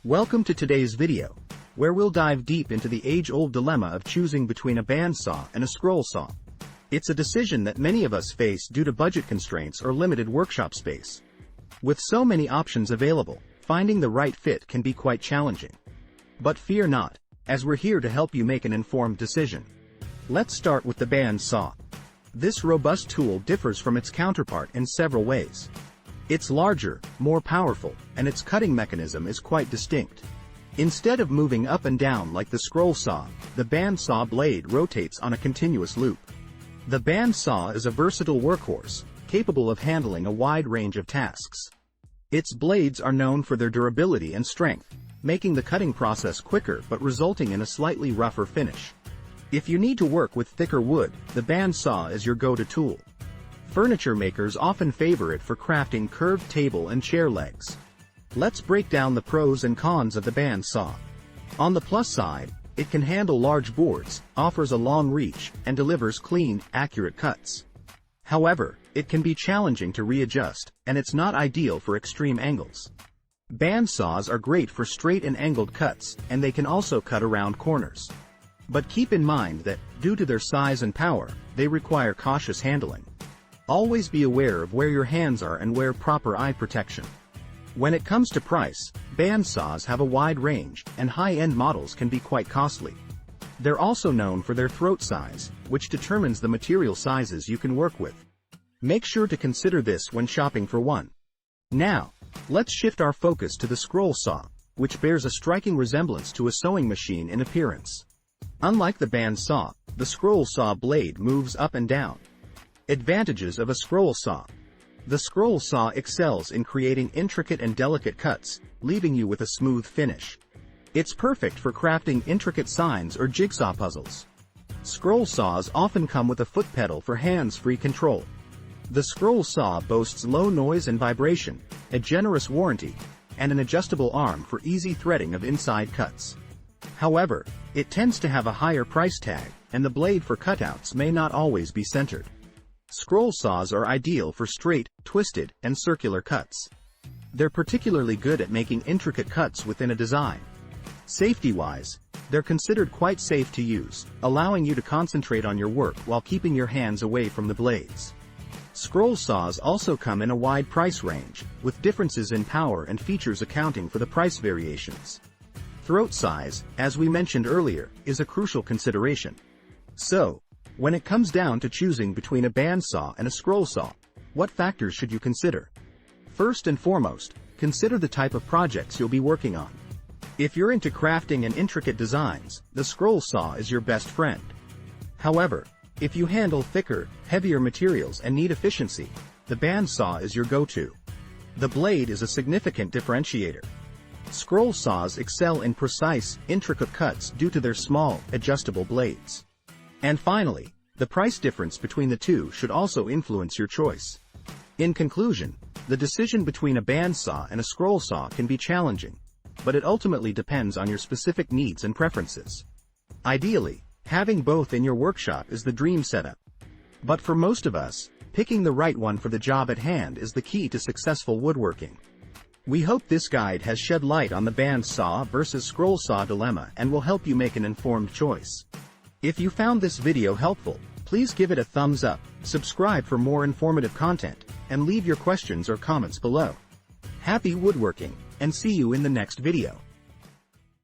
Welcome to today's video, where we'll dive deep into the age-old dilemma of choosing between a bandsaw and a scroll saw. It's a decision that many of us face due to budget constraints or limited workshop space. With so many options available, finding the right fit can be quite challenging. But fear not, as we're here to help you make an informed decision. Let's start with the bandsaw. This robust tool differs from its counterpart in several ways. It's larger, more powerful, and its cutting mechanism is quite distinct. Instead of moving up and down like the scroll saw, the bandsaw blade rotates on a continuous loop. The bandsaw is a versatile workhorse, capable of handling a wide range of tasks. Its blades are known for their durability and strength, making the cutting process quicker but resulting in a slightly rougher finish. If you need to work with thicker wood, the bandsaw is your go-to tool. Furniture makers often favor it for crafting curved table and chair legs. Let's break down the pros and cons of the bandsaw. On the plus side, it can handle large boards, offers a long reach, and delivers clean, accurate cuts. However, it can be challenging to readjust, and it's not ideal for extreme angles. Bandsaws are great for straight and angled cuts, and they can also cut around corners. But keep in mind that, due to their size and power, they require cautious handling. Always be aware of where your hands are and wear proper eye protection. When it comes to price, bandsaws have a wide range, and high-end models can be quite costly. They're also known for their throat size, which determines the material sizes you can work with. Make sure to consider this when shopping for one. Now, let's shift our focus to the scroll saw, which bears a striking resemblance to a sewing machine in appearance. Unlike the bandsaw, the scroll saw blade moves up and down. Advantages of a scroll saw. The scroll saw excels in creating intricate and delicate cuts, leaving you with a smooth finish. It's perfect for crafting intricate signs or jigsaw puzzles. Scroll saws often come with a foot pedal for hands-free control. The scroll saw boasts low noise and vibration, a generous warranty, and an adjustable arm for easy threading of inside cuts. However, it tends to have a higher price tag, and the blade for cutouts may not always be centered. Scroll saws are ideal for straight, twisted, and circular cuts. They're particularly good at making intricate cuts within a design. Safety-wise, they're considered quite safe to use, allowing you to concentrate on your work while keeping your hands away from the blades. Scroll saws also come in a wide price range, with differences in power and features accounting for the price variations. Throat size, as we mentioned earlier, is a crucial consideration. So, when it comes down to choosing between a bandsaw and a scroll saw, what factors should you consider? First and foremost, consider the type of projects you'll be working on. If you're into crafting and intricate designs, the scroll saw is your best friend. However, if you handle thicker, heavier materials and need efficiency, the bandsaw is your go-to. The blade is a significant differentiator. Scroll saws excel in precise, intricate cuts due to their small, adjustable blades. And finally, the price difference between the two should also influence your choice. In conclusion, the decision between a bandsaw and a scroll saw can be challenging, but it ultimately depends on your specific needs and preferences. Ideally, having both in your workshop is the dream setup. But for most of us, picking the right one for the job at hand is the key to successful woodworking. We hope this guide has shed light on the bandsaw versus scroll saw dilemma and will help you make an informed choice. If you found this video helpful, please give it a thumbs up, subscribe for more informative content, and leave your questions or comments below. Happy woodworking, and see you in the next video.